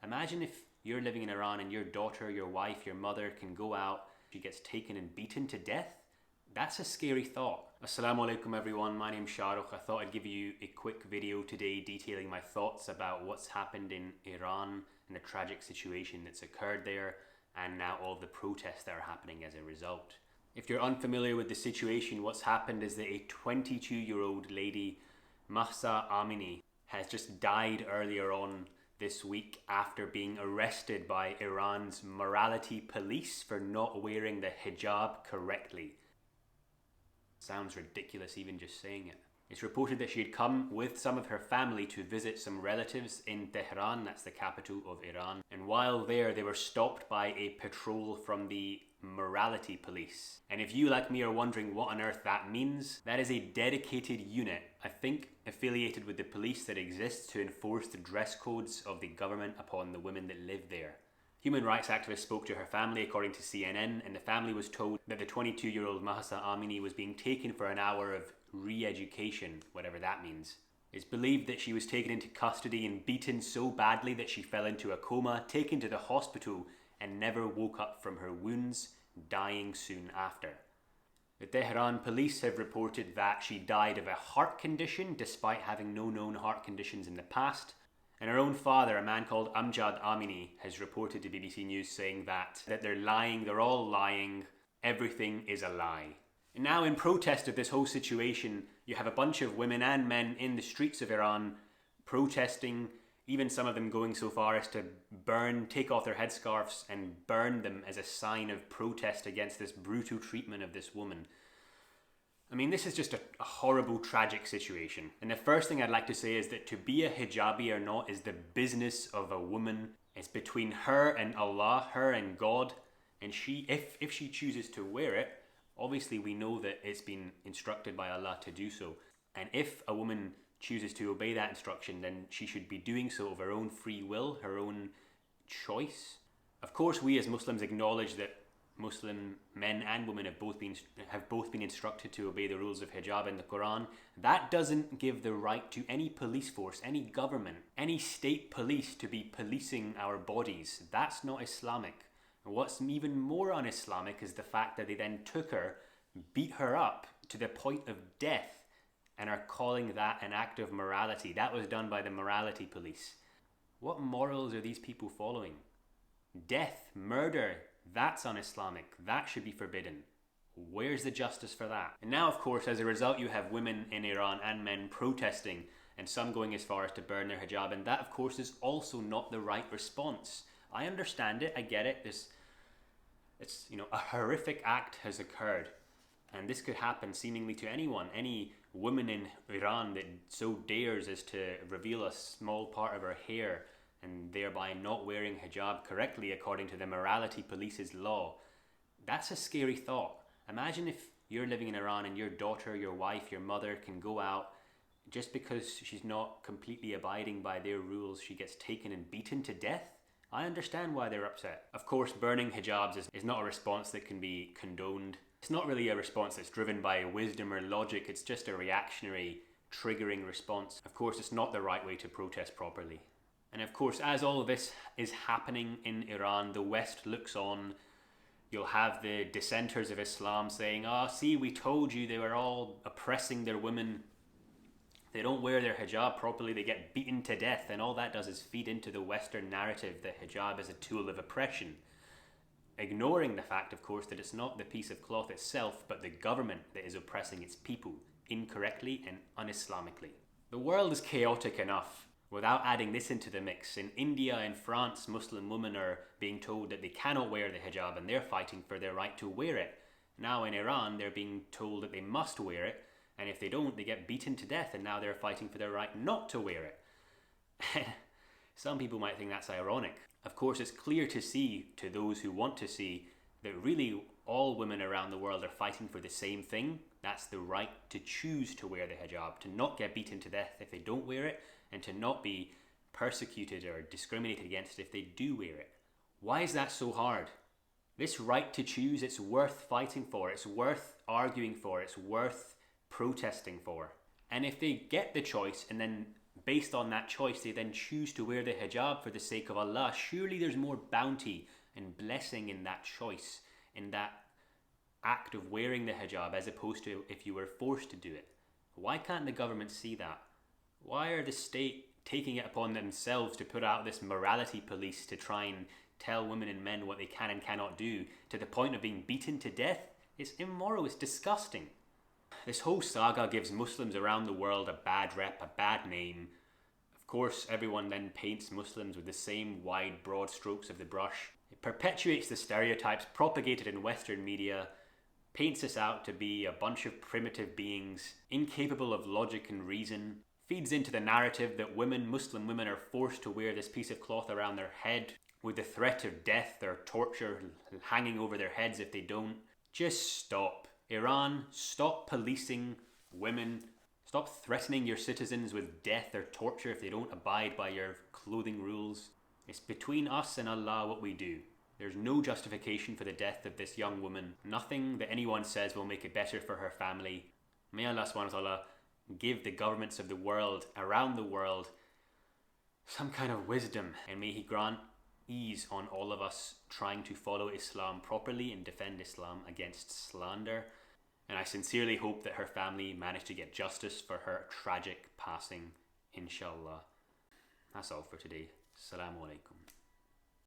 Imagine if you're living in Iran and your daughter, your wife, your mother can go out, she gets taken and beaten to death. That's a scary thought. Assalamu alaikum everyone, my name's Shahrukh. I thought I'd give you a quick video today detailing my thoughts about what's happened in Iran and the tragic situation that's occurred there, and now all the protests that are happening as a result. If you're unfamiliar with the situation, what's happened is that a 22-year-old lady, Mahsa Amini, has just died earlier on this week after being arrested by Iran's morality police for not wearing the hijab correctly. Sounds ridiculous even just saying it. It's reported that she had come with some of her family to visit some relatives in Tehran, that's the capital of Iran, and while there they were stopped by a patrol from the morality police. And if you, like me, are wondering what on earth that means, that is a dedicated unit, I think affiliated with the police, that exists to enforce the dress codes of the government upon the women that live there. Human rights activists spoke to her family, according to CNN, and the family was told that the 22-year-old Mahsa Amini was being taken for an hour of re-education, whatever that means. It's believed that she was taken into custody and beaten so badly that she fell into a coma, taken to the hospital, and never woke up from her wounds, dying soon after. The Tehran police have reported that she died of a heart condition, despite having no known heart conditions in the past. And her own father, a man called Amjad Amini, has reported to BBC News saying that they're lying, they're all lying, everything is a lie. And now in protest of this whole situation, you have a bunch of women and men in the streets of Iran protesting, even some of them going so far as to take off their headscarves and burn them as a sign of protest against this brutal treatment of this woman. I mean, this is just a horrible, tragic situation. And the first thing I'd like to say is that to be a hijabi or not is the business of a woman. It's between her and Allah, her and God. And she, if she chooses to wear it, obviously we know that it's been instructed by Allah to do so. And if a woman chooses to obey that instruction, then she should be doing so of her own free will, her own choice. Of course, we as Muslims acknowledge that Muslim men and women have both been instructed to obey the rules of hijab in the Quran. That doesn't give the right to any police force, any government, any state police to be policing our bodies. That's not Islamic. And what's even more un-Islamic is the fact that they then took her, beat her up to the point of death, and are calling that an act of morality. That was done by the morality police. What morals are these people following? Death, murder, that's un-Islamic. That should be forbidden. Where's the justice for that? And now, of course, as a result, you have women in Iran and men protesting, and some going as far as to burn their hijab, and that, of course, is also not the right response. I understand it, I get it. It's a horrific act has occurred, and this could happen seemingly to anyone, any woman in Iran that so dares as to reveal a small part of her hair and thereby not wearing hijab correctly according to the morality police's law. That's a scary thought. Imagine if you're living in Iran and your daughter, your wife, your mother can go out, just because she's not completely abiding by their rules, she gets taken and beaten to death. I understand why they're upset. Of course, burning hijabs is not a response that can be condoned. It's not really a response that's driven by wisdom or logic. It's just a reactionary, triggering response. Of course, it's not the right way to protest properly. And of course, as all of this is happening in Iran, the West looks on. You'll have the dissenters of Islam saying, see, we told you they were all oppressing their women. They don't wear their hijab properly, they get beaten to death. And all that does is feed into the Western narrative that hijab is a tool of oppression. Ignoring the fact, of course, that it's not the piece of cloth itself, but the government that is oppressing its people incorrectly and un-Islamically. The world is chaotic enough without adding this into the mix. In India and France, Muslim women are being told that they cannot wear the hijab and they're fighting for their right to wear it. Now in Iran, they're being told that they must wear it, and if they don't, they get beaten to death, and now they're fighting for their right not to wear it. Some people might think that's ironic. Of course, it's clear to see, to those who want to see, that really all women around the world are fighting for the same thing. That's the right to choose to wear the hijab, to not get beaten to death if they don't wear it, and to not be persecuted or discriminated against if they do wear it. Why is that so hard? This right to choose, it's worth fighting for, it's worth arguing for, it's worth protesting for. And if they get the choice and then based on that choice, they then choose to wear the hijab for the sake of Allah. Surely there's more bounty and blessing in that choice, in that act of wearing the hijab, as opposed to if you were forced to do it. Why can't the government see that? Why are the state taking it upon themselves to put out this morality police to try and tell women and men what they can and cannot do, to the point of being beaten to death? It's immoral, it's disgusting. This whole saga gives Muslims around the world a bad rep, a bad name. Of course, everyone then paints Muslims with the same wide, broad strokes of the brush. It perpetuates the stereotypes propagated in Western media, paints us out to be a bunch of primitive beings, incapable of logic and reason, feeds into the narrative that women, Muslim women, are forced to wear this piece of cloth around their head with the threat of death or torture hanging over their heads if they don't. Just stop. Iran, stop policing women. Stop threatening your citizens with death or torture if they don't abide by your clothing rules. It's between us and Allah what we do. There's no justification for the death of this young woman. Nothing that anyone says will make it better for her family. May Allah subhanahu wa ta'ala give the governments of the world, around the world, some kind of wisdom, and may He grant ease on all of us trying to follow Islam properly and defend Islam against slander. And I sincerely hope that her family managed to get justice for her tragic passing, inshallah. That's all for today. Assalamu alaikum.